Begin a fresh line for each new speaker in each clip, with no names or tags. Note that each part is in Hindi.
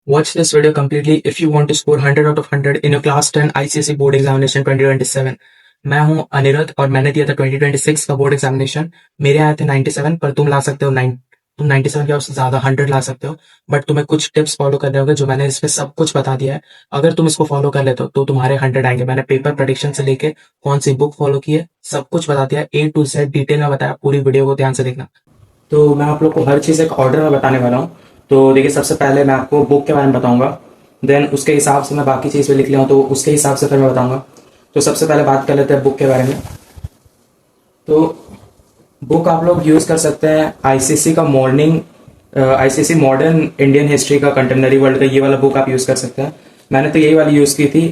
Watch this video completely if you want to score 100 out of 100 in your class 10 ICSE board examination 2027। मैं हूं अनिरुद्ध और मैंने दिया था 2026 का बोर्ड एग्जामिनेशन। मेरे आए थे 97, पर तुम ला सकते हो 9, तुम 97 या उससे ज्यादा 100 ला सकते हो। बट तुम्हें कुछ टिप्स फॉलो करने होंगे जो मैंने इस पे सब कुछ बता दिया है। अगर तुम इसको फॉलो कर लेते हो तो तुम्हारे 100 आएंगे। मैंने पेपर प्रेडिक्शन से लेके कौन सी बुक फॉलो की है सब कुछ बता दिया, A to Z डिटेल में बताया। पूरी वीडियो को ध्यान से देखना। तो मैं आप लोग को हर चीज़ एक ऑर्डर में बताने वाला हूँ। तो देखिए, सबसे पहले मैं आपको बुक के बारे में बताऊंगा, देन उसके हिसाब से मैं बाकी चीज़ पे लिख लिया हूँ तो उसके हिसाब से फिर मैं बताऊंगा। तो सबसे पहले बात कर लेते हैं बुक के बारे में। तो बुक आप लोग यूज़ कर सकते हैं आईसीसी का आईसीसी मॉडर्न इंडियन हिस्ट्री का कंटेम्पररी वर्ल्ड का, ये वाला बुक आप यूज़ कर सकते हैं। मैंने तो यही वाली यूज़ की थी।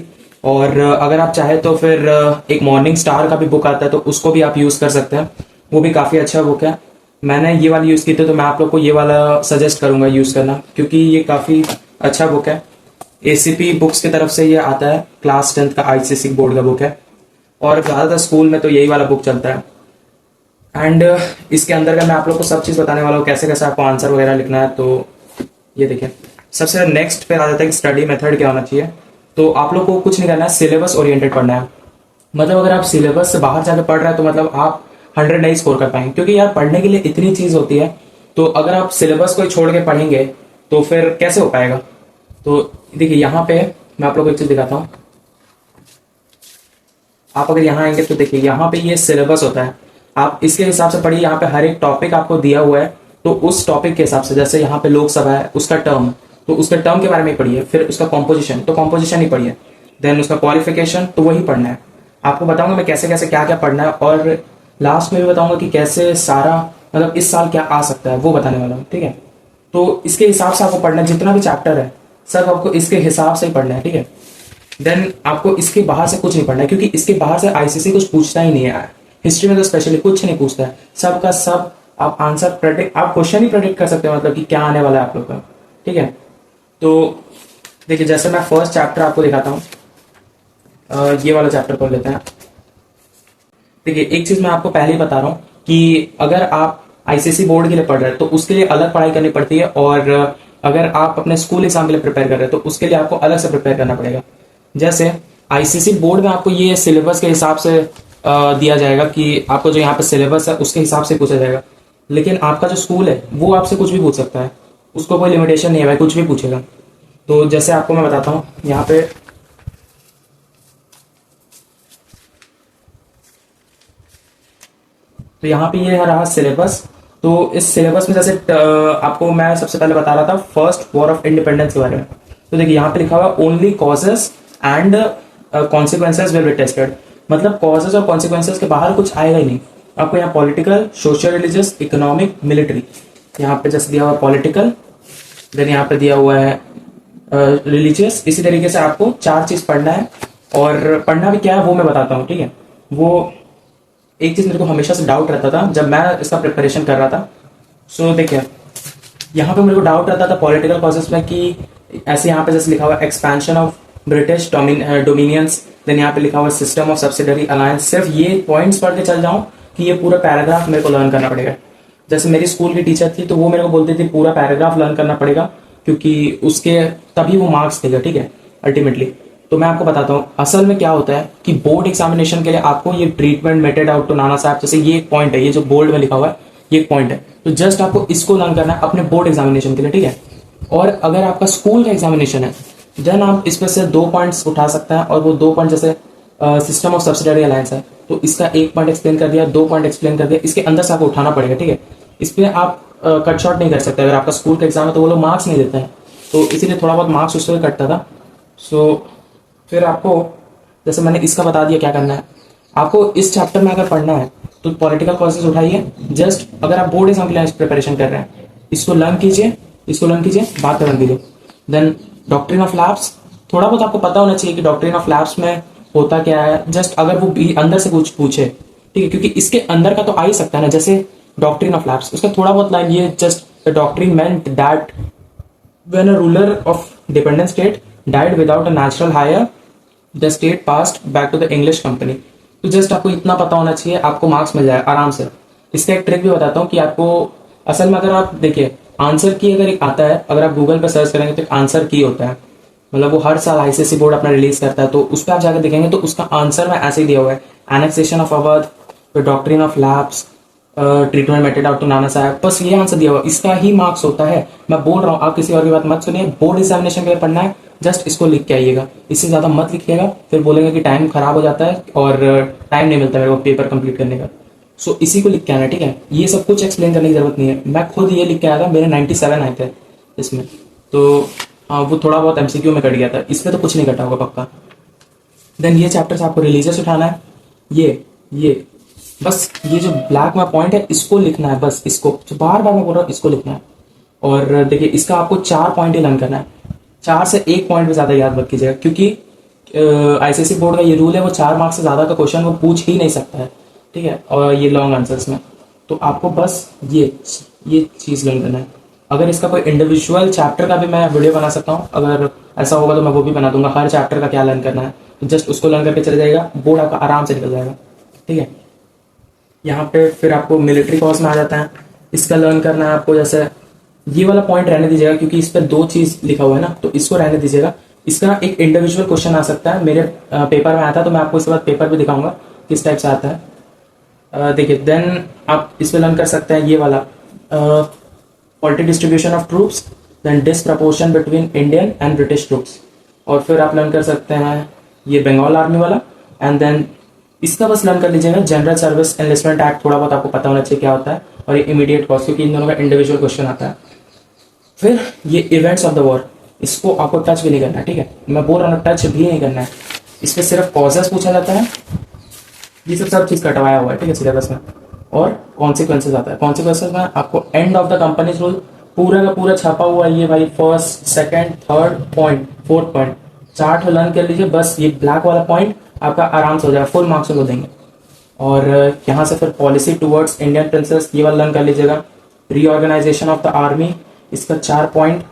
और अगर आप चाहे तो फिर एक मॉर्निंग स्टार का भी बुक आता है तो उसको भी आप यूज़ कर सकते हैं, वो भी काफ़ी अच्छा बुक है। मैंने ये वाली यूज़ की थी तो मैं आप लोग को ये वाला सजेस्ट करूंगा यूज़ करना, क्योंकि ये काफ़ी अच्छा बुक है। एसीपी बुक्स की तरफ से ये आता है, क्लास 10 का आईसीसी बोर्ड का बुक है और ज़्यादातर स्कूल में तो यही वाला बुक चलता है। एंड इसके अंदर का मैं आप लोग को सब चीज़ बताने वाला हूँ, कैसे कैसे आपको आंसर वगैरह लिखना है। तो ये देखिए, सबसे नेक्स्ट पे आ जाता है कि स्टडी मेथड क्या होना चाहिए। तो आप लोग को कुछ नहीं करना है, सिलेबस ओरिएंटेड पढ़ना है। मतलब अगर आप सिलेबस से बाहर जाकर पढ़ रहे हैं तो मतलब आप 100 नहीं स्कोर कर पाएंगे, क्योंकि यार पढ़ने के लिए इतनी चीज होती है। तो अगर आप सिलेबस को ही छोड़ के पढ़ेंगे तो फिर कैसे हो पाएगा। तो देखिए, यहाँ पे मैं आप लोग को एक चीज दिखाता हूँ। आप अगर यहाँ आएंगे तो देखिए, यहाँ पे ये सिलेबस होता है, आप इसके हिसाब से पढ़िए। यहाँ पे हर एक टॉपिक आपको दिया हुआ है, तो उस टॉपिक के हिसाब से, जैसे यहाँ पे लोकसभा है, उसका टर्म, तो उसका टर्म के बारे में पढ़िए। फिर उसका कॉम्पोजिशन, तो कॉम्पोजिशन ही पढ़िए। देन उसका क्वालिफिकेशन, तो वही पढ़ना है। आपको बताऊंगा मैं कैसे कैसे क्या क्या पढ़ना है, और लास्ट में भी बताऊंगा कि कैसे सारा मतलब इस साल क्या आ सकता है वो बताने वाला हूँ, ठीक है। तो इसके हिसाब से आपको पढ़ना है, जितना भी चैप्टर है सब आपको इसके हिसाब से ही पढ़ना है, ठीक है। देन आपको इसके बाहर से कुछ नहीं पढ़ना है, क्योंकि इसके बाहर से आईसीसी कुछ पूछता ही नहीं है। हिस्ट्री में तो स्पेशली कुछ नहीं पूछता है, सबका सब आप आंसर प्रेडिक्ट, आप क्वेश्चन ही प्रेडिक्ट कर सकते हो, मतलब कि क्या आने वाला है आप लोग का, ठीक है। तो देखिए, जैसे मैं फर्स्ट चैप्टर आपको दिखाता हूँ, ये वाला चैप्टर पढ़ लेते हैं। देखिए, एक चीज मैं आपको पहले ही बता रहा हूँ कि अगर आप आईसीसी बोर्ड के लिए पढ़ रहे हैं तो उसके लिए अलग पढ़ाई करनी पड़ती है, और अगर आप अपने स्कूल एग्जाम के लिए प्रिपेयर कर रहे हैं तो उसके लिए आपको अलग से प्रिपेयर करना पड़ेगा। जैसे आईसीसी बोर्ड में आपको ये सिलेबस के हिसाब से दिया जाएगा कि आपको जो यहाँ पे सिलेबस है उसके हिसाब से पूछा जाएगा। लेकिन आपका जो स्कूल है वो आपसे कुछ भी पूछ सकता है, उसको कोई लिमिटेशन नहीं है भाई, कुछ भी पूछेगा। तो जैसे आपको मैं बताता हूँ यहाँ पे, तो यहाँ पे ये रहा सिलेबस। तो इस सिलेबस में जैसे आपको मैं सबसे पहले बता रहा था फर्स्ट वॉर ऑफ इंडिपेंडेंस के बारे में। तो देखिए, यहाँ पे लिखा हुआ only causes and consequences will be tested. मतलब कॉजेस और कॉन्सिक्वेंसेज के बाहर कुछ आएगा ही नहीं। आपको यहाँ political, social, religious, economic, military, यहाँ पे जैसे दिया हुआ पॉलिटिकल, देन यहाँ पे दिया हुआ है रिलीजियस। इसी तरीके से आपको 4 चीज पढ़ना है, और पढ़ना भी क्या है वो मैं बताता हूँ, ठीक है। वो एक चीज मेरे को हमेशा से डाउट रहता था जब मैं इसका प्रिपरेशन कर रहा था। सो देखिए, यहाँ पे मेरे को डाउट रहता था पॉलिटिकल कॉजेस में कि ऐसे यहाँ पे जैसे लिखा हुआ expansion of British dominions, then यहाँ पे लिखा हुआ सिस्टम ऑफ सब्सिडरी अलायंस। सिर्फ ये पॉइंट्स पढ़ के चल जाऊं कि ये पूरा पैराग्राफ मेरे को लर्न करना पड़ेगा। जैसे मेरी स्कूल की टीचर थी तो वो मेरे को बोलती थी पूरा पैराग्राफ लर्न करना पड़ेगा, क्योंकि उसके तभी वो मार्क्स देगा, ठीक है, अल्टीमेटली। तो मैं आपको बताता हूँ असल में क्या होता है कि बोर्ड एग्जामिनेशन के लिए आपको ये treatment meted out to Nana साहब, जैसे ये एक पॉइंट है, ये जो बोर्ड में लिखा हुआ है ये एक पॉइंट है। तो जस्ट आपको इसको लर्न करना है अपने बोर्ड एग्जामिनेशन के लिए, ठीक है। और अगर आपका स्कूल का एग्जामिनेशन है देन आप इसमें से 2 पॉइंट्स उठा सकते हैं, और वो 2 पॉइंट जैसे सिस्टम ऑफ सब्सिडरी अलायंस है तो इसका 1 पॉइंट एक्सप्लेन कर दिया, 2 पॉइंट एक्सप्लेन कर दिया, इसके अंदर से आपको उठाना पड़ेगा, ठीक है। इस पर आप कट शॉर्ट नहीं कर सकते। अगर आपका स्कूल का एग्जाम है तो वो लोग मार्क्स नहीं देते हैं, तो इसीलिए थोड़ा बहुत मार्क्स उससे कटता था। सो फिर आपको जैसे मैंने इसका बता दिया क्या करना है। आपको इस चैप्टर में अगर पढ़ना है तो पॉलिटिकल कॉजेज उठाइए। जस्ट अगर आप बोर्ड एग्जाम के लिए प्रिपरेशन कर रहे हैं इसको लर्न कीजिए, बात खत्म कीजिए। देन डॉक्ट्रिन ऑफ लैब्स, थोड़ा बहुत आपको पता होना चाहिए कि डॉक्ट्रिन ऑफ लैब्स में होता क्या है। जस्ट अगर वो अंदर से कुछ पूछे, ठीक है, क्योंकि इसके अंदर का तो आ ही सकता है ना। जैसे डॉक्ट्रिन ऑफ लैब्स, उसका थोड़ा बहुत लाइन ये, just the doctrine meant that when a ruler of dependent state died without a natural hire, the state passed back to the English company। तो जस्ट आपको इतना पता होना चाहिए, आपको मार्क्स मिल जाए आराम से। इसका एक ट्रिक भी बताता हूँ कि आपको असल में अगर आप देखिए आंसर की अगर एक आता है, अगर आप गूगल पर सर्च करेंगे तो एक आंसर की होता है, मतलब वो हर साल आईसीएसई बोर्ड अपना रिलीज करता है, तो उस पर आप जाकर देखेंगे तो उसका आंसर में ऐसे ही दिया हुआ है, annexation of Awadh, doctrine of lapse, treatment meted out to Nana Sahib, बस ये आंसर दिया हुआ, इसका ही मार्क्स होता है। मैं बोल रहा हूँ, आप किसी और की बात मत सुनिए, बोर्ड एग्जामिनेशन के लिए पढ़ना है, जस्ट इसको लिख के आइएगा, इससे ज्यादा मत लिखिएगा, फिर बोलेंगे कि टाइम खराब हो जाता है और टाइम नहीं मिलता मेरे को पेपर कंप्लीट करने का। सो इसी को लिख के आना, ठीक है। ये सब कुछ एक्सप्लेन करने की जरूरत नहीं है, मैं खुद ये लिख के आया था, मेरे 97 आए थे इसमें, तो हाँ वो थोड़ा बहुत एमसीक्यू में कट गया था, इसमें तो कुछ नहीं कटा होगा पक्का। देन ये चैप्टर्स आपको रिलीजियस उठाना है, ये बस ये जो ब्लैक में पॉइंट है इसको लिखना है, बस इसको जो बार बार मैं बोल रहा हूँ इसको लिखना है। और देखिए इसका आपको 4 पॉइंट ही लर्न करना है, 4 से 1 पॉइंट भी ज्यादा याद मत कीजिएगा, क्योंकि आईसीएसई बोर्ड का ये रूल है, वो 4 मार्क्स से ज्यादा का क्वेश्चन वो पूछ ही नहीं सकता है, ठीक है। और ये लॉन्ग आंसर्स में तो आपको बस ये चीज लर्न करना है। अगर इसका कोई इंडिविजुअल चैप्टर का भी मैं वीडियो बना सकता हूँ, अगर ऐसा होगा तो मैं वो भी बना दूंगा, हर चैप्टर का क्या लर्न करना है, तो जस्ट उसको लर्न करके चले जाएगा, बोर्ड आपका आराम से निकल जाएगा, ठीक है। यहाँ पे फिर आपको मिलिट्री कॉर्स में आ जाता है, इसका लर्न करना है आपको, जैसे ये वाला पॉइंट रहने दीजिएगा क्योंकि इस पर 2 चीज लिखा हुआ है ना, तो इसको रहने दीजिएगा। इसका एक इंडिविजुअल क्वेश्चन आ सकता है, मेरे पेपर में आता है, तो मैं आपको इसके बाद पेपर भी दिखाऊंगा किस टाइप से आता है। देखिए देन आप इसमें लर्न कर सकते हैं ये वाला polity distribution of troops, then disproportion between Indian and British troops, और फिर आप लर्न कर सकते हैं ये बंगाल आर्मी वाला, एंड देन इसका बस लर्न कर लीजिएगा जनरल सर्विस एनलिस्टमेंट एक्ट, थोड़ा बहुत आपको पता होना चाहिए क्या होता है, और ये इमीडिएट कॉज, क्योंकि इन दोनों का इंडिविजुअल क्वेश्चन आता है। फिर ये इवेंट्स ऑफ द वॉर, इसको आपको टच भी नहीं करना है, ठीक है, मैं बोल रहा हूँ टच भी नहीं करना है, इसमें सिर्फ कॉजेस पूछा जाता है, ये सब चीज कटवाया हुआ है, ठीक है, सिलेबस में। और कॉन्सिक्वेंसेज आता है, कॉन्सिक्वेंसेज में आपको end of the companies rule पूरा का पूरा छापा हुआ है, ये भाई first second third point fourth point chart learn कर लीजिए, बस ये ब्लैक वाला पॉइंट आपका आराम से हो जाएगा, फुल मार्क्स को देंगे। और यहाँ से फिर पॉलिसी टुवर्ड्स इंडियन प्रिंसेस, ये वाला लर्न कर लीजिएगा, रीऑर्गेनाइजेशन ऑफ द आर्मी, इसका 4 पॉइंट,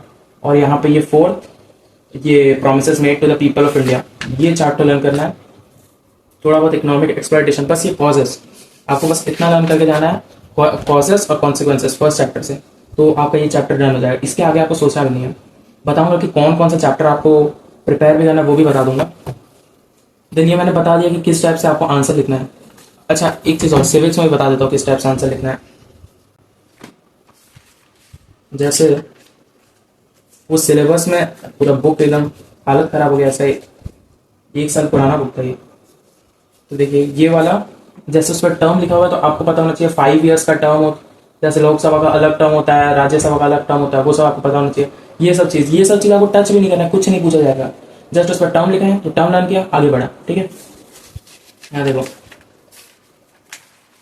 और यहाँ पे ये 4th, ये promises made to the people of India, ये चैप्टर लर्न करना है। थोड़ा बहुत इकोनॉमिक एक्सप्लॉयटेशन, बस ये कॉजेस, आपको बस इतना लर्न करके जाना है, कॉजेस और कॉन्सिक्वेंसेस फर्स्ट चैप्टर से, तो आपका ये चैप्टर डन हो जाएगा। इसके आगे आपको सोचना भी नहीं है, बताऊंगा कि कौन कौन सा चैप्टर आपको प्रिपेयर भी करना है, वो भी बता दूंगा। देन ये मैंने बता दिया कि किस टाइप से आपको आंसर लिखना है। अच्छा एक चीज और, सिविक्स में भी बता देता हूँ किस टाइप से आंसर लिखना है। जैसे वो सिलेबस में पूरा बुक एकदम हालत खराब हो गया, ऐसा 1 साल पुराना बुक था ये, तो देखिए ये वाला जैसे उस पर टर्म लिखा हुआ है, तो आपको पता होना चाहिए 5 ईयर्स का टर्म हो, जैसे लोकसभा का अलग टर्म होता है, राज्यसभा का अलग टर्म होता है, वो सब आपको पता होना चाहिए। ये सब चीज आपको टच भी नहीं करना है, कुछ नहीं पूछा जाएगा, जस्ट उस पर टर्म लिखा है तो टर्म लर्न किया, आगे बढ़ा, ठीक है। यहाँ देखो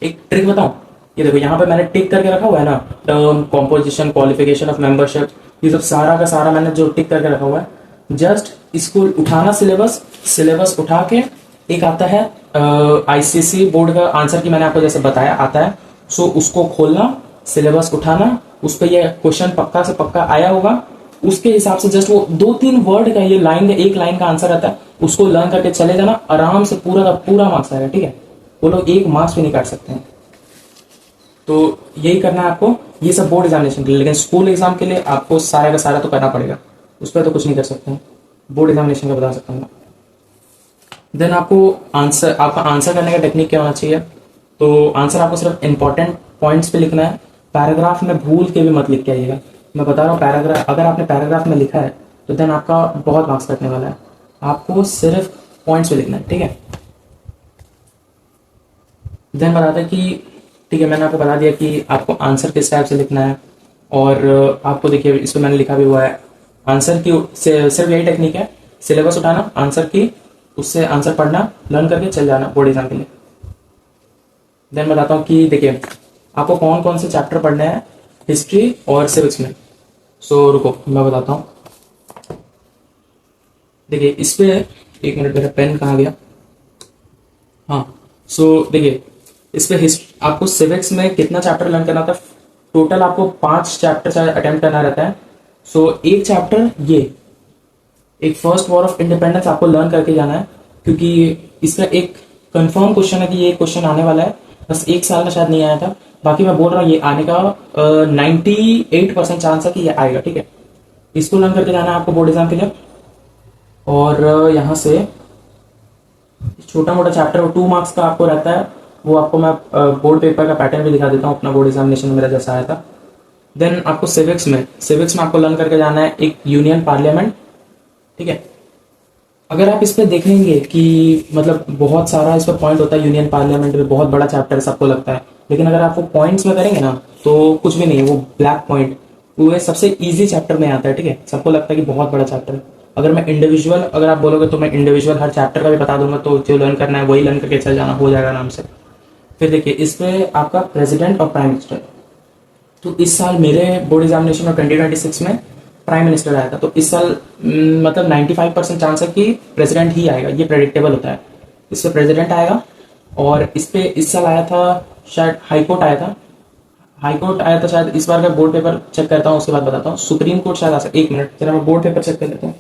एक ट्रिक बताऊं, ये देखो यहाँ पे मैंने टिक करके रखा हुआ है ना, term, composition, qualification of membership, ये सब सारा का सारा मैंने जो टिक करके रखा हुआ है, जस्ट इसको उठाना, सिलेबस उठा के, एक आता है आईसीएसई बोर्ड का आंसर की, मैंने आपको जैसे बताया आता है, सो उसको खोलना, सिलेबस उठाना, उस पर ये क्वेश्चन पक्का से पक्का आया होगा, उसके हिसाब से जस्ट वो 2-3 वर्ड का, ये लाइन का, 1 लाइन का आंसर आता है, उसको लर्न करके चले जाना, आराम से पूरा का पूरा मार्क्स आएगा, ठीक है। वो लोग 1 मार्क्स भी नहीं काट सकते हैं, तो यही करना है आपको, ये सब बोर्ड एग्जामिनेशन के लिए। लेकिन स्कूल एग्जाम के लिए आपको सारा का सारा तो करना पड़ेगा, उस पर तो कुछ नहीं कर सकते हैं, बोर्ड एग्जामिनेशन का बता सकता हूँ। देन आपको आपका आंसर करने का टेक्निक क्या होना चाहिए, तो आंसर आपको सिर्फ इंपॉर्टेंट पॉइंट्स पे लिखना है, पैराग्राफ में भूल के भी मत लिख के आइएगा, मैं बता रहा हूँ, पैराग्राफ अगर आपने पैराग्राफ में लिखा है तो देन आपका बहुत मार्क्स कटने वाला है, आपको सिर्फ पॉइंट्स पे लिखना है, ठीक है। देन बताते हैं कि ठीक है, मैंने आपको बता दिया कि आपको आंसर किस टाइप से लिखना है, और आपको देखिए इसमें मैंने लिखा भी हुआ है, आंसर की सिर्फ यही टेक्निक है, सिलेबस उठाना, आंसर की, उससे आंसर पढ़ना, लर्न करके चल जाना बोर्ड एग्जाम के लिए। देन बताता हूँ कि देखिए आपको कौन कौन से चैप्टर पढ़ने हैं हिस्ट्री और सिविक्स में। सो रुको मैं बताता हूँ, देखिए इस पे 1 मिनट, मेरा पेन कहाँ गया, हाँ। सो देखिए इस पे आपको सिविक्स में कितना चैप्टर लर्न करना था, टोटल आपको 5 चैप्टर अटेम्प्ट करना रहता है। सो एक चैप्टर ये एक फर्स्ट वॉर ऑफ इंडिपेंडेंस आपको लर्न करके जाना है, क्योंकि इसका एक कंफर्म क्वेश्चन है कि ये क्वेश्चन आने वाला है, बस 1 साल का शायद नहीं आया था। बाकी मैं बोल रहा हूँ ये आने का 98% चांस है कि ये आएगा। ठीक है, इसको लर्न करके जाना है आपको बोर्ड एग्जाम के लिए। और यहाँ से छोटा मोटा चैप्टर 2 मार्क्स का आपको रहता है, वो आपको मैं बोर्ड पेपर का पैटर्न भी दिखा देता हूँ अपना बोर्ड एग्जामिनेशन में मेरा जैसा आया था। देन आपको सिविक्स में आपको लर्न करके जाना है एक यूनियन पार्लियामेंट। ठीक है, अगर आप इस पे देखेंगे कि मतलब बहुत सारा इस पर पॉइंट होता है, यूनियन पार्लियामेंट में बहुत बड़ा चैप्टर है सबको लगता है, लेकिन अगर आप वो पॉइंट्स में करेंगे ना तो कुछ भी नहीं है, वो ब्लैक पॉइंट वो सबसे इजी चैप्टर में आता है। ठीक है, सबको लगता है कि बहुत बड़ा चैप्टर है। अगर मैं इंडिविजुअल अगर आप बोलोगे तो मैं इंडिविजुअल हर चैप्टर का भी बता दूंगा, तो जो लर्न करना है वही लर्न करके चल जाना, हो जाएगा आराम से। फिर देखिए इस पे आपका प्रेसिडेंट और प्राइम मिनिस्टर, तो इस साल मेरे बोर्ड एग्जामिनेशन में 2026 में प्राइम मिनिस्टर आया था, तो इस साल मतलब 95% चांस है कि प्रेसिडेंट ही आएगा, ये प्रेडिक्टेबल होता है। इस पे प्रेसिडेंट आएगा। और इस पे इस साल आया था शायद हाईकोर्ट आया था, शायद। इस बार का बोर्ड पेपर चेक करता हूँ उसके बाद बताता हूँ। सुप्रीम कोर्ट शायद आ सकता, 1 मिनट जरा मैं बोर्ड पेपर चेक कर लेता हूँ।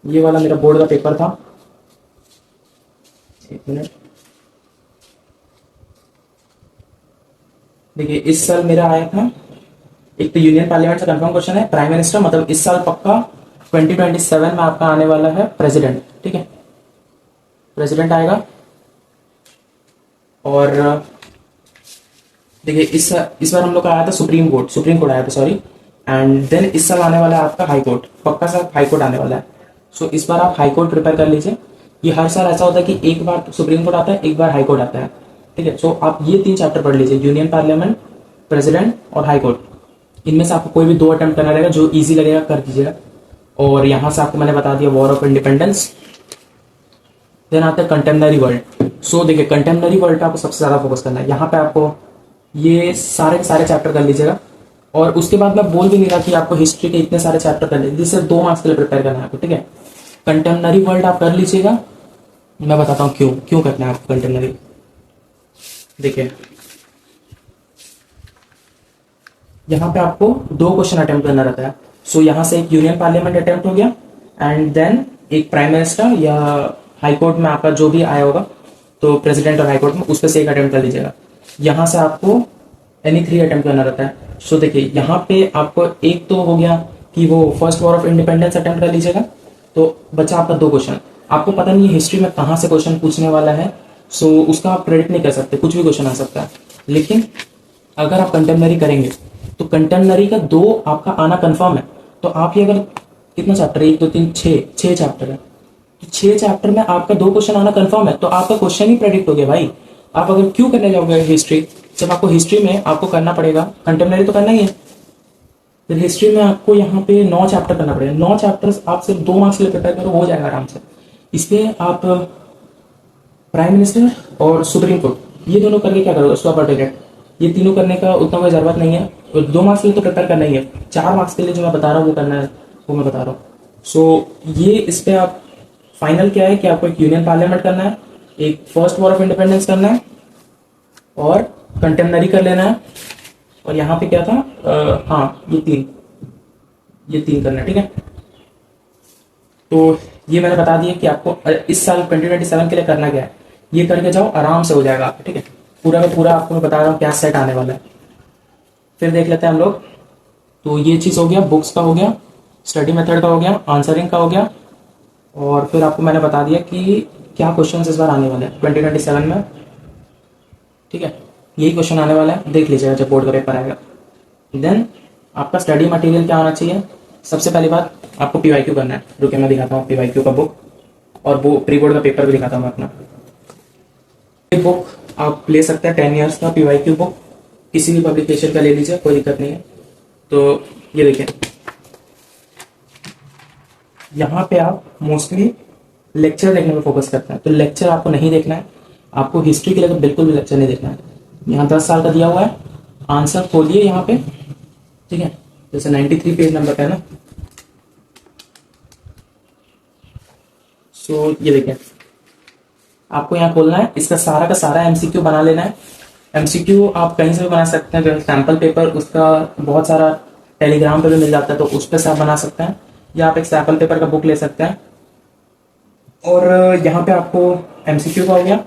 ये वाला मेरा बोर्ड का पेपर था, 1 मिनट। देखिए इस साल मेरा आया था, एक तो यूनियन पार्लियामेंट से कंफर्म क्वेश्चन है, प्राइम मिनिस्टर मतलब इस साल पक्का 2027 में आपका आने वाला है प्रेसिडेंट। ठीक है, प्रेसिडेंट आएगा। और देखिए इस बार हम लोग का आया था सुप्रीम कोर्ट आया था, सॉरी। एंड देन इस साल आने वाला है आपका हाई कोर्ट, पक्का सा हाई कोर्ट आने वाला है। सो इस बार आप हाई कोर्ट प्रिपेयर कर लीजिए। ये हर साल ऐसा होता है कि एक बार सुप्रीम कोर्ट आता है, एक बार हाई कोर्ट आता है। ठीक है, सो आप ये 3 चैप्टर पढ़ लीजिए, यूनियन पार्लियामेंट, प्रेसिडेंट और हाई कोर्ट। इनमें से आपको कोई भी 2 अटेम्प्ट करना रहेगा, जो ईजी लगेगा कर दीजिएगा। और यहाँ से आपको मैंने बता दिया वॉर ऑफ इंडिपेंडेंस। देन आता है कंटेम्पररी वर्ल्ड। सो देखिए कंटेम्पररी वर्ल्ड पे आपको सबसे ज्यादा फोकस करना है। यहाँ पे आपको ये सारे के सारे चैप्टर कर लीजिएगा। और उसके बाद मैं बोल भी नहीं रहा कि आपको हिस्ट्री के इतने सारे चैप्टर कर लीजिए, सिर्फ 2 मार्क्स के लिए प्रिपेयर करना है आपको। ठीक है, कंटेम्पररी वर्ल्ड आप कर लीजिएगा, मैं बताता हूँ क्यों क्यों करना है आपको कंटेम्पररी। देखिए यहाँ पे आपको 2 क्वेश्चन अटेम्प्ट करना रहता है। सो यहाँ से एक यूनियन पार्लियामेंट अटेम्प्ट हो गया, एंड देन एक प्राइम मिनिस्टर या हाई कोर्ट में आपका जो भी आया होगा, तो प्रेसिडेंट और हाई कोर्ट में उस पर से एक अटेम्प्ट कर लीजिएगा। यहाँ से आपको एनी 3 अटेम्प्ट करना रहता है। सो देखिए यहाँ पे आपको एक तो हो गया कि वो first war of independence attempt कर लीजिएगा, तो बचा आपका 2 क्वेश्चन। आपको पता नहीं है हिस्ट्री में कहाँ से क्वेश्चन पूछने वाला है, सो उसका आप प्रेडिक्ट नहीं कर सकते, कुछ भी क्वेश्चन आ सकता है। लेकिन अगर आप कंटेम्पररी करेंगे तो कंटेम्पररी का 2 आपका आना कंफर्म है। तो आप ये अगर कितना चैप्टर है, 1 2 3 6 चैप्टर है, तो 6 चैप्टर में आपका 2 क्वेश्चन आना कंफर्म है, तो आपका क्वेश्चन ही प्रेडिक्ट हो गया भाई। आप अगर क्यों करने जाओगे हिस्ट्री, जब आपको हिस्ट्री में आपको करना पड़ेगा, कंटेम्पररी तो करना ही है। फिर हिस्ट्री में आपको यहाँ पे 9 चैप्टर करना पड़ेगा। 9 चैप्टर्स आप सिर्फ 2 मार्क्स के लिए प्रिपेयर करो, हो जाएगा आराम से। इसलिए आप प्राइम मिनिस्टर और सुप्रीम कोर्ट ये दोनों करके क्या करोगे, स्वैप अल्टरनेट, ये तीनों करने का उतना कोई जरूरत नहीं है। और 2 मार्क्स के लिए तो प्रिपेयर करना ही है, 4 मार्क्स के लिए जो मैं बता रहा हूँ वो करना है, वो मैं बता रहा हूँ। सो ये इस पे आप फाइनल क्या है कि आपको एक यूनियन पार्लियामेंट करना है, एक फर्स्ट वॉर ऑफ इंडिपेंडेंस करना है, और कंटेम्पररी कर लेना है। और यहाँ पे क्या था, हाँ ये तीन करना है। ठीक है, तो ये मैंने बता दिया कि आपको इस साल 2027 के लिए करना क्या है, ये करके जाओ, आराम से हो जाएगा आपको। ठीक है, पूरा का पूरा आपको मैं बता रहा हूँ क्या सेट आने वाला है। फिर देख लेते हैं हम लोग। तो ये चीज हो गया, बुक्स का हो गया, स्टडी मेथड का हो गया, आंसरिंग का हो गया, और फिर आपको मैंने बता दिया कि क्या क्वेश्चन इस बार आने वाले हैं 2027 में। ठीक है, यही क्वेश्चन आने वाला है, देख लीजिएगा जब बोर्ड का पेपर आएगा। देन आपका स्टडी मटेरियल क्या होना चाहिए, सबसे पहली बात आपको पीवाईक्यू करना है। रुके मैं दिखाता हूँ पीवाईक्यू का बुक, और वो प्री बोर्ड का पेपर भी दिखाता हूँ मैं अपना। ये बुक आप ले सकते हैं 10 ईयर्स का पीवाईक्यू बुक, किसी भी पब्लिकेशन का ले लीजिए, कोई दिक्कत नहीं है। तो ये देखिए यहाँ पे आप मोस्टली लेक्चर देखने में फोकस करते हैं, तो लेक्चर आपको नहीं देखना है। आपको हिस्ट्री के लिए तो बिल्कुल भी लेक्चर नहीं देखना है। यहाँ 10 साल का दिया हुआ है, आंसर खोलिए यहाँ पे। ठीक है, जैसे 93 पेज नंबर का है ना। सो ये देखिए आपको यहाँ खोलना है, इसका सारा का सारा एमसीक्यू बना लेना है। एमसीक्यू आप कहीं से भी बना सकते हैं, जैसे सैंपल पेपर उसका बहुत सारा टेलीग्राम पे भी मिल जाता है, तो उस पर से आप बना सकते हैं, या आप एक सैंपल पेपर का बुक ले सकते हैं। और यहाँ पे आपको एमसीक्यू का हो गया,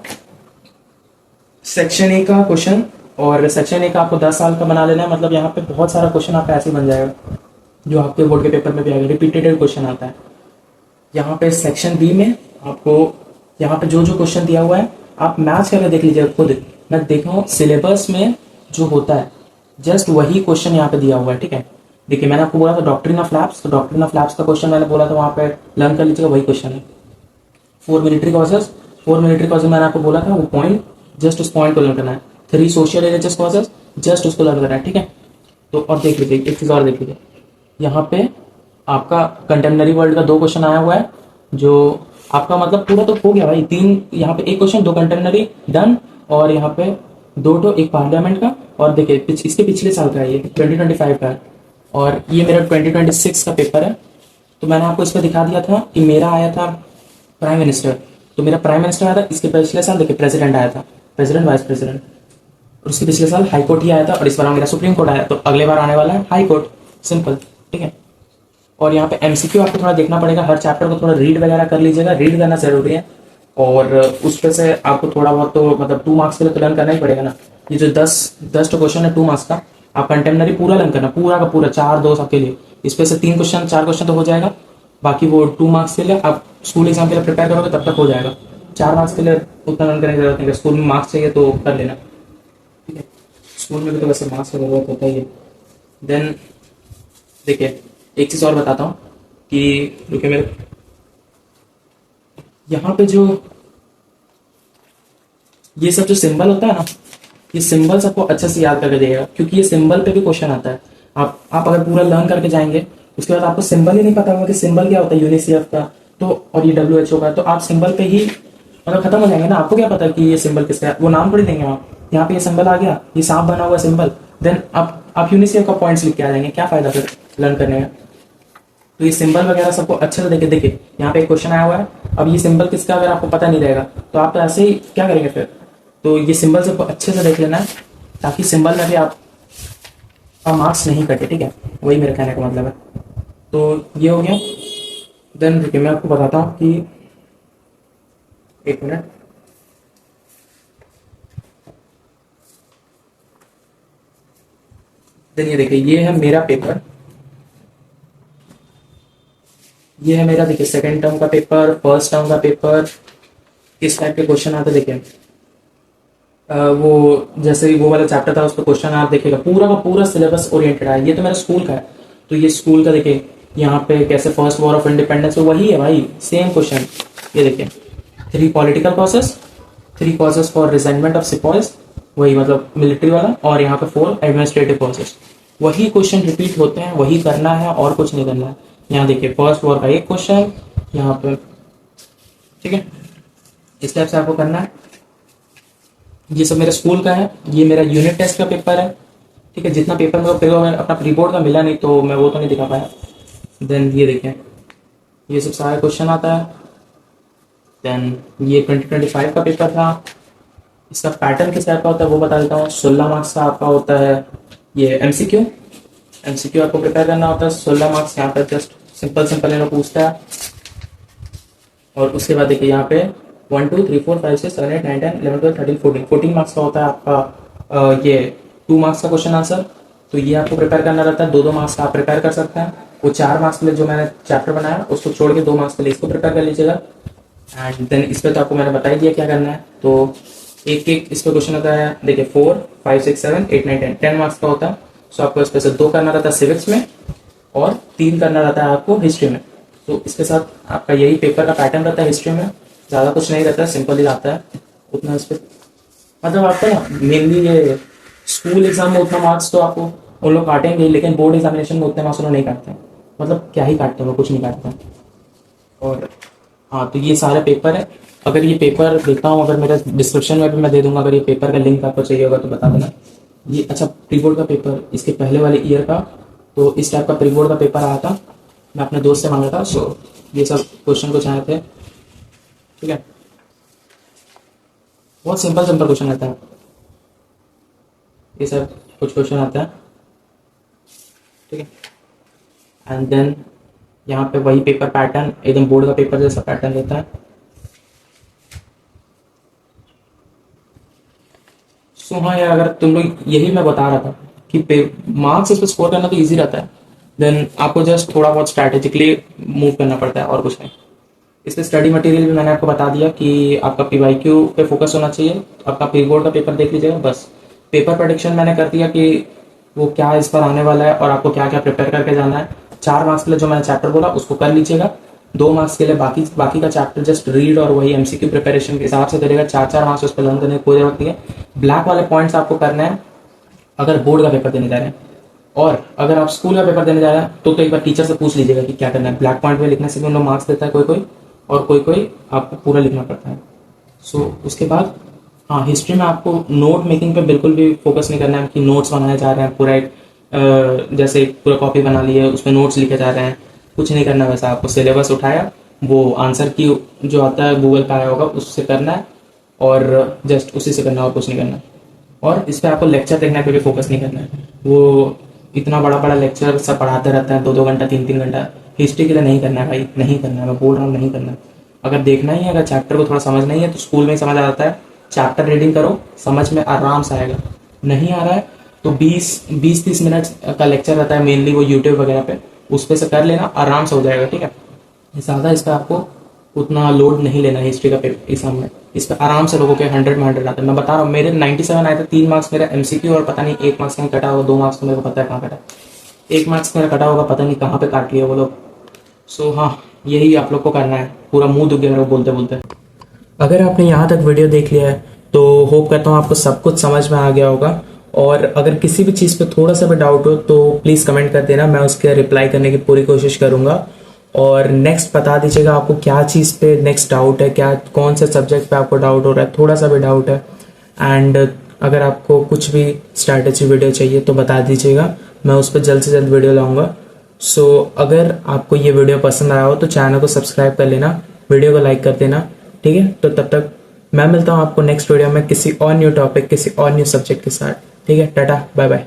सेक्शन ए का क्वेश्चन, और सेक्शन ए का आपको 10 साल का बना लेना है, मतलब यहाँ पे बहुत सारा क्वेश्चन आपका ऐसे बन जाएगा जो आपके बोर्ड के पेपर में भी आएगा, रिपीटेड क्वेश्चन आता है। यहाँ पे सेक्शन बी में आपको यहाँ पे जो जो क्वेश्चन दिया हुआ है आप मैच करके देख लीजिए खुद। मैं देख रहा हूँ सिलेबस में जो होता है जस्ट वही क्वेश्चन यहाँ पे दिया हुआ है, ठीक है। देखिए मैंने आपको बोला था डॉक्ट्रिन ऑफ लैब्स, तो डॉक्ट्रिन ऑफ लैब्स का क्वेश्चन मैंने बोला था वहाँ पे लर्न कर लीजिएगा, वही क्वेश्चन है। 4 मिलिट्री कॉजेज मैंने आपको बोला था, वो पॉइंट जस्ट उस पॉइंट को लर्न करना है। 3 सोशल रिलीजियस कॉजेज जस्ट उसको लर्न करना है, ठीक है। तो और देख लीजिए एक चीज और देख लीजिए, यहाँ पे आपका कंटेम्पररी वर्ल्ड का 2 क्वेश्चन आया हुआ है, जो आपका मतलब पूरा तो हो गया भाई। 3 यहाँ पे 1 क्वेश्चन 2 कंटेम्पररी डन, और यहाँ पे 2 तो 1 पार्लियामेंट का, और देखिए इसके पिछले साल का है, ये 2025 का है, और ये मेरा 2026 का पेपर है। तो मैंने आपको इस पर दिखा दिया था कि मेरा आया था प्राइम मिनिस्टर, तो मेरा प्राइम मिनिस्टर आया था। इसके पिछले साल देखिए प्रेसिडेंट आया था, प्रेसिडेंट वाइस प्रेसिडेंट, और उसके पिछले साल हाई कोर्ट ही आया था, और इस बार मेरा सुप्रीम कोर्ट आया, तो अगले बार आने वाला है हाई कोर्ट, सिंपल, ठीक है। और यहाँ पे एमसीक्यू आपको थोड़ा देखना पड़ेगा, हर चैप्टर को थोड़ा रीड वगैरह कर लीजिएगा, रीड करना जरूरी है। और उस पे से आपको थोड़ा बहुत तो मतलब 2 मार्क्स के लिए तो लर्न करना ही पड़ेगा ना। ये जो 10 क्वेश्चन है 2 मार्क्स का, आप कंटेम्पररी पूरा लर्न करना, पूरा का पूरा 4-2 सबके लिए। इस पे से 3 क्वेश्चन 4 क्वेश्चन तो हो जाएगा, बाकी वो 2 मार्क्स के लिए आप स्कूल एग्जाम के लिए प्रिपेयर करोगे तब तक हो जाएगा। 4 मार्क्स के लिए उतना लर्न करने की जरूरत नहीं है, स्कूल में मार्क्स चाहिए तो कर लेना, ठीक है। स्कूल में भी तो वैसे मार्क्स की जरूरत होता ही है। देन देखिए एक चीज और बताता हूँ कि रुके मेरे, यहाँ पे जो ये सब जो सिंबल होता है ना, ये सिंबल सबको अच्छे से याद करके देगा, क्योंकि ये सिंबल पे भी क्वेश्चन आता है। आप अगर पूरा लर्न करके जाएंगे उसके बाद आपको सिंबल ही नहीं पता होगा कि सिंबल क्या होता है यूनिसेफ का, तो और ये WHO का, तो आप सिंबल पे ही मतलब खत्म हो जाएंगे ना। आपको क्या पता कि ये सिंबल किसका है, वो नाम थोड़ी देंगे वहाँ। यहाँ पे ये सिंबल आ गया, ये सांप बना हुआ सिंबल, देन आप यूनिसेफ का पॉइंट्स लिख के आ जाएंगे, क्या फायदा फिर लर्न करने में। तो ये सिंबल वगैरह सबको अच्छे से देखे। देखिए यहाँ पे एक क्वेश्चन आया हुआ है, अब ये सिंबल किसका अगर आपको पता नहीं रहेगा तो आप तो ऐसे ही क्या करेंगे फिर। तो ये सिंबल सबको अच्छे से देख लेना है, ताकि सिंबल में भी आप मार्क्स नहीं कटे, ठीक है। वही मेरे कहने का मतलब है। तो ये हो गया। देन देखिए मैं आपको बताता हूँ कि 1 मिनट, देन ये देखिए ये है मेरा पेपर, ये है मेरा देखिए सेकंड टर्म का पेपर, फर्स्ट टर्म का पेपर, किस टाइप के क्वेश्चन आते देखिए। वो जैसे ही वो वाला चैप्टर था उस पर क्वेश्चन आप देखिएगा, पूरा का पूरा सिलेबस ओरिएंटेड है। ये तो मेरा स्कूल का है, तो ये स्कूल का देखिए यहाँ पे कैसे फर्स्ट वॉर ऑफ इंडिपेंडेंस, वही है भाई, सेम क्वेश्चन। ये देखिए 3 political causes, 3 causes for resignment of sepoys, वही मतलब मिलिट्री वाला, और यहाँ पे 4 एडमिनिस्ट्रेटिव कॉजेस। वही क्वेश्चन रिपीट होते हैं, वही करना है और कुछ नहीं करना है। यहाँ देखिए फर्स्ट वॉर का एक क्वेश्चन यहाँ पे, ठीक है। इस टाइप से आपको करना है। ये सब मेरे स्कूल का है, ये मेरा यूनिट टेस्ट का पेपर है, ठीक है। जितना पेपर मेरे को अपना प्री बोर्ड का मिला नहीं तो मैं वो तो नहीं दिखा पाया। देन ये देखें ये सब सारा क्वेश्चन आता है। देन ये 2025 का पेपर था, इसका पैटर्न किस टाइप का होता है वो बता देता हूँ। 16 मार्क्स का आपका होता है ये एमसीक्यू आपको प्रिपेयर करना होता है। 16 मार्क्स यहाँ पर जस्ट सिंपल इन्होंने पूछता है। और उसके बाद देखिए यहाँ पे 1 2 3 4 5 6 7 8 9 10 11 12 13 14 मार्क्स का होता है आपका ये 2 मार्क्स का क्वेश्चन आंसर। तो ये आपको प्रिपेयर करना रहता है। 2 मार्क्स का आप प्रिपेयर कर सकते हैं। वो 4 मार्क्स के लिए जो मैंने चैप्टर बनाया उसको छोड़ के 2 मार्क्स के लिए इसको प्रिपेयर कर लीजिएगा। एंड देन इस पर तो आपको मैंने बता ही दिया क्या करना है। तो एक इस पर क्वेश्चन होता है देखिए 4 5 6 7 8 9 10 मार्क्स का होता है। सो आपको इस पर से 2 करना रहता है सिविक्स में और 3 करना रहता है आपको हिस्ट्री में। तो इसके साथ आपका यही पेपर का पैटर्न रहता है। हिस्ट्री में ज़्यादा कुछ नहीं रहता है, सिंपल ही आता है उतना। इस पर मतलब आपका मेनली ये स्कूल एग्जाम में उतना मार्क्स तो आपको उन लोग काटेंगे, लेकिन बोर्ड एग्जामिनेशन में उतने मार्क्स उन्होंने नहीं काटते हैं। मतलब क्या ही काटते हैं वो, कुछ नहीं काटते हैं। और हाँ, तो ये सारे पेपर है। अगर ये पेपर देखता हूँ, अगर मेरे डिस्क्रिप्शन में भी मैं दे दूंगा, अगर ये पेपर का लिंक आपको चाहिए होगा तो बता देना। ये अच्छा प्री बोर्ड का पेपर इसके पहले वाले ईयर का, तो इस टाइप का प्री बोर्ड का पेपर आया था। मैं अपने दोस्त से मांगा था। सो ये सब क्वेश्चन कुछ आए थे, ठीक है। बहुत सिंपल क्वेश्चन आता है। ये सब कुछ क्वेश्चन आता है, ठीक है। एंड देन यहाँ पे वही पेपर पैटर्न एकदम बोर्ड का पेपर जैसा पैटर्न रहता है। सो हाँ यार, अगर तुम लोग, यही मैं बता रहा था कि मार्क्स इस पर स्कोर करना तो ईजी रहता है, देन आपको जस्ट थोड़ा बहुत स्ट्रैटेजिकली मूव करना पड़ता है और कुछ नहीं। इस पे स्टडी मटेरियल भी मैंने आपको बता दिया कि आपका पीवाईक्यू पे फोकस होना चाहिए, आपका प्री बोर्ड का पेपर देख लीजिएगा बस। पेपर प्रेडिक्शन मैंने कर दिया कि वो क्या इस पर आने वाला है और आपको क्या क्या प्रिपेयर करके जाना है। 4 मार्क्स के लिए जो मैंने चैप्टर बोला उसको कर लीजिएगा, 2 मार्क्स के लिए बाकी बाकी का चैप्टर जस्ट रीड और वही एमसीक्यू प्रिपरेशन के हिसाब से करेगा। 4-4 मार्क्स उस पर लर्न करने की कोई जरूरत नहीं है। ब्लैक वाले पॉइंट्स आपको करना है अगर बोर्ड का पेपर देने जा रहे हैं, और अगर आप स्कूल का पेपर देने जा रहे हैं तो एक बार टीचर से पूछ लीजिएगा कि क्या करना है। ब्लैक पॉइंट में लिखने से भी उन लोग मार्क्स देता है कोई कोई, और कोई कोई आपको पूरा लिखना पड़ता है। सो उसके बाद हाँ, हिस्ट्री में आपको नोट मेकिंग पे बिल्कुल भी फोकस नहीं करना है कि नोट्स बनाए जा रहे हैं पूरा एक जैसे एक पूरा कॉपी बना ली है उसमें नोट्स लिखे जा रहे हैं, कुछ नहीं करना वैसा। आपको सिलेबस उठाया, वो आंसर की जो आता है गूगल पे आया होगा उससे करना है, और जस्ट उसी से करना है और कुछ नहीं करना है। और इस पर आपको लेक्चर देखने पे भी फोकस नहीं करना है। वो इतना बड़ा बड़ा लेक्चर सब पढ़ाते रहता है 2-2 घंटा 3-3 घंटा, हिस्ट्री के लिए नहीं करना है भाई, नहीं करना है, मैं बोल रहा हूँ नहीं करना है। अगर देखना ही है, अगर चैप्टर को थोड़ा समझना ही है तो स्कूल में ही समझ आ जाता है, चैप्टर रीडिंग करो, समझ में आराम से आएगा। नहीं आ रहा है तो 20-30 मिनट का लेक्चर रहता है मेनली वो यूट्यूब वगैरह पे, उस पे से कर लेना, आराम से हो जाएगा, ठीक है। ज़्यादा इस पर आपको उतना लोड नहीं लेना है हिस्ट्री का एग्जाम में। इस पर आराम से लोगों के 100 में 100 आते हैं। मैं बता रहा हूँ, मेरे 97 आए थे, 3 मार्क्स मेरा एमसीक्यू और पता नहीं 1 मार्क्स कहीं कटा होगा, 2 मार्क्स तो मेरे को पता है कहाँ कटा, 1 मार्क्स मेरा कटा होगा, पता नहीं कहाँ पे काट लिया वो लोग। सो हाँ, यही आप लोग को करना है, पूरा मुंह दुख गया मेरे को बोलते बोलते। अगर आपने यहाँ तक वीडियो देख लिया है तो होप करता हूँ आपको सब कुछ समझ में आ गया होगा, और अगर किसी भी चीज़ पे थोड़ा सा भी डाउट हो तो प्लीज़ कमेंट कर देना, मैं उसके रिप्लाई करने की पूरी कोशिश करूँगा। और नेक्स्ट बता दीजिएगा आपको क्या चीज़ पे नेक्स्ट डाउट है, क्या कौन से सब्जेक्ट पे आपको डाउट हो रहा है, थोड़ा सा भी डाउट है। एंड अगर आपको कुछ भी स्ट्रैटेजी वीडियो चाहिए तो बता दीजिएगा, मैं उस पर जल्द से जल्द वीडियो लाऊंगा। सो अगर आपको ये वीडियो पसंद आया हो तो चैनल को सब्सक्राइब कर लेना, वीडियो को लाइक कर देना, ठीक है। तो तब तक मैं मिलता हूँ आपको नेक्स्ट वीडियो में किसी और न्यू टॉपिक, किसी और न्यू सब्जेक्ट के साथ, ठीक है। Tata, bye bye.